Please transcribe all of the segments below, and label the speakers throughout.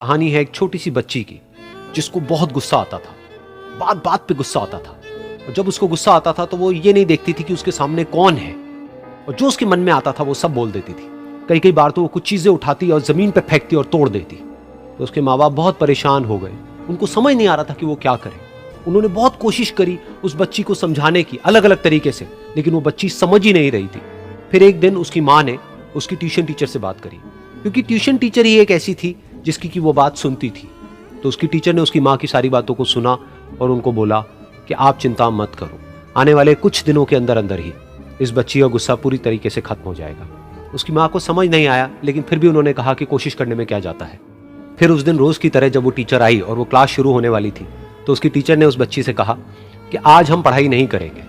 Speaker 1: कहानी है एक छोटी सी बच्ची की जिसको बहुत गुस्सा आता था। बात बात पे गुस्सा आता था और जब उसको गुस्सा आता था तो वो ये नहीं देखती थी कि उसके सामने कौन है और जो उसके मन में आता था वो सब बोल देती थी। कई कई बार तो वो कुछ चीजें उठाती और जमीन पे फेंकती और तोड़ देती। तो उसके माँ बाप बहुत परेशान हो गए। उनको समझ नहीं आ रहा था कि वो क्या करें। उन्होंने बहुत कोशिश करी उस बच्ची को समझाने की अलग अलग तरीके से, लेकिन वो बच्ची समझ ही नहीं रही थी। फिर एक दिन उसकी माँ ने उसकी ट्यूशन टीचर से बात करी, क्योंकि ट्यूशन टीचर ही एक ऐसी थी जिसकी कि वो बात सुनती थी। तो उसकी टीचर ने उसकी माँ की सारी बातों को सुना और उनको बोला कि आप चिंता मत करो, आने वाले कुछ दिनों के अंदर अंदर ही इस बच्ची का गुस्सा पूरी तरीके से खत्म हो जाएगा। उसकी माँ को समझ नहीं आया, लेकिन फिर भी उन्होंने कहा कि कोशिश करने में क्या जाता है। फिर उस दिन रोज की तरह जब वो टीचर आई और वो क्लास शुरू होने वाली थी, तो उसकी टीचर ने उस बच्ची से कहा कि आज हम पढ़ाई नहीं करेंगे,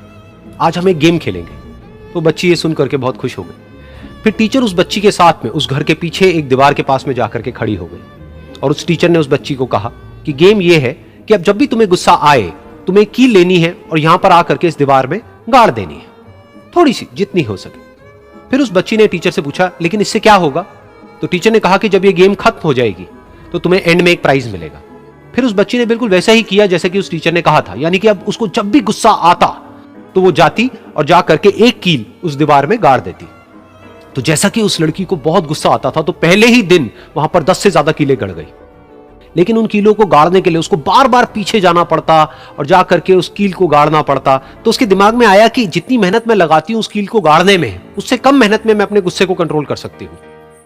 Speaker 1: आज हम एक गेम खेलेंगे। तो बच्ची ये सुन करके बहुत खुश हो गई। फिर टीचर उस बच्ची के साथ में उस घर के पीछे एक दीवार के पास में जाकर के खड़ी हो गई और उस टीचर ने उस बच्ची को कहा कि गेम ये है कि अब जब भी तुम्हें गुस्सा आए तुम्हें कील लेनी है और यहां पर आकर के इस दीवार में गाड़ देनी है, थोड़ी सी जितनी हो सके। फिर उस बच्ची ने टीचर से पूछा लेकिन इससे क्या होगा? तो टीचर ने कहा कि जब ये गेम खत्म हो जाएगी तो तुम्हें एंड में एक प्राइज मिलेगा। फिर उस बच्ची ने बिल्कुल वैसा ही किया जैसे कि उस टीचर ने कहा था, यानी कि अब उसको जब भी गुस्सा आता तो वो जाती और जा करके एक कील उस दीवार में गाड़ देती। तो जैसा कि उस लड़की को बहुत गुस्सा आता था तो पहले ही दिन वहां पर 10 से ज्यादा कीलें गड़ गई। लेकिन उन कीलों को गाड़ने के लिए उसको बार बार पीछे जाना पड़ता और जा करके उस कील को गाड़ना पड़ता। तो उसके दिमाग में आया कि जितनी मेहनत मैं लगाती हूं उस कील को गाड़ने में, उससे कम मेहनत में मैं अपने गुस्से को कंट्रोल कर सकती हूं।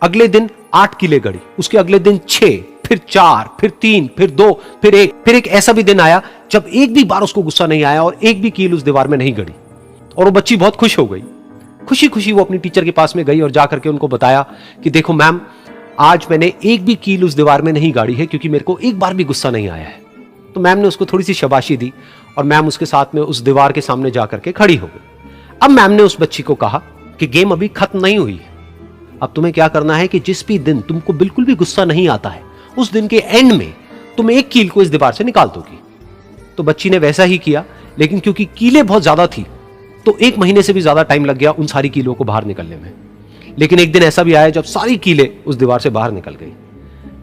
Speaker 1: अगले दिन 8 कीलें गड़ी, उसके अगले दिन 6, फिर 4, फिर 3, फिर 2, फिर 1। फिर एक ऐसा भी दिन आया जब एक भी बार उसको गुस्सा नहीं आया और एक भी कील उस दीवार में नहीं गड़ी और वो बच्ची बहुत खुश हो गई। खुशी खुशी वो अपनी टीचर के पास में गई और जाकर के उनको बताया कि देखो मैम, आज मैंने एक भी कील उस दीवार में नहीं गाड़ी है क्योंकि मेरे को एक बार भी गुस्सा नहीं आया है। तो मैम ने उसको थोड़ी सी शाबाशी दी और मैम उसके साथ में उस दीवार के सामने जाकर के खड़ी हो गई। अब मैम ने उस बच्ची को कहा कि गेम अभी खत्म नहीं हुई है, अब तुम्हें क्या करना है कि जिस भी दिन तुमको बिल्कुल भी गुस्सा नहीं आता है उस दिन के एंड में तुम एक कील को इस दीवार से निकाल दोगी। तो बच्ची ने वैसा ही किया, लेकिन क्योंकि कीलें बहुत ज्यादा थी तो 1 महीने से भी ज्यादा टाइम लग गया उन सारी कीलों को बाहर निकलने में। लेकिन एक दिन ऐसा भी आया जब सारी कीलें उस दीवार से बाहर निकल गई।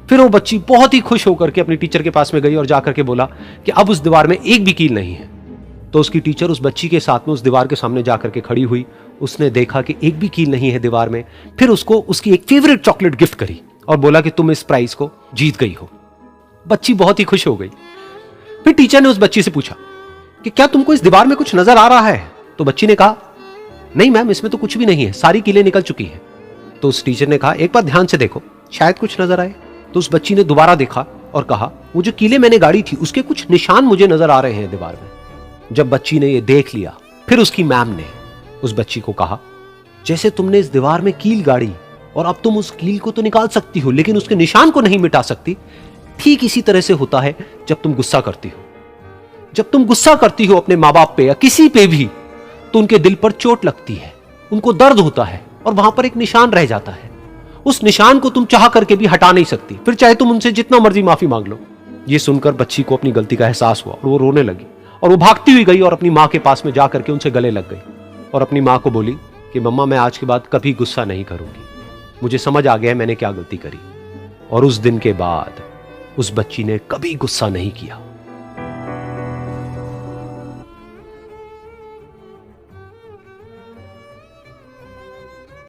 Speaker 1: फिर वो बच्ची बहुत ही खुश होकर के अपनी टीचर के पास में गई और जाकर के बोला कि अब उस दीवार में एक भी कील नहीं है। तो उसकी टीचर उस बच्ची के साथ में उस दीवार के सामने जाकर के खड़ी हुई। उसने देखा कि एक भी कील नहीं है दीवार में। फिर उसको उसकी एक फेवरेट चॉकलेट गिफ्ट करी और बोला कि तुम इस प्राइज को जीत गई हो। बच्ची बहुत ही खुश हो गई। फिर टीचर ने उस बच्ची से पूछा कि क्या तुमको इस दीवार में कुछ नजर आ रहा है? तो बच्ची ने कहा नहीं मैम, इसमें तो कुछ भी नहीं है, सारी कीलें निकल चुकी हैं। तो उस टीचर ने कहा एक बार ध्यान से देखो, शायद कुछ नजर आए। तो उस बच्ची ने दोबारा देखा और कहा वो जो कीलें मैंने गाड़ी थी उसके कुछ निशान मुझे नजर आ रहे हैं दीवार में। जब बच्ची ने ये देख लिया फिर उसकी मैम ने उस बच्ची को कहा जैसे तुमने इस दीवार में कील गाड़ी और अब तुम उस कील को तो निकाल सकती हो लेकिन उसके निशान को नहीं मिटा सकती, ठीक इसी तरह से होता है जब तुम गुस्सा करती हो। जब तुम गुस्सा करती हो अपने माँ बाप पे या किसी पे भी तो उनके दिल पर चोट लगती है, उनको दर्द होता है और वहां पर एक निशान रह जाता है। उस निशान को तुम चाह करके भी हटा नहीं सकती, फिर चाहे तुम उनसे जितना मर्जी माफी मांग लो। ये सुनकर बच्ची को अपनी गलती का एहसास हुआ और वो रोने लगी और वो भागती हुई गई और अपनी माँ के पास में जाकर के उनसे गले लग गई और अपनी माँ को बोली कि मम्मा, मैं आज के बाद कभी गुस्सा नहीं करूंगी, मुझे समझ आ गया मैंने क्या गलती करी। और उस दिन के बाद उस बच्ची ने कभी गुस्सा नहीं किया।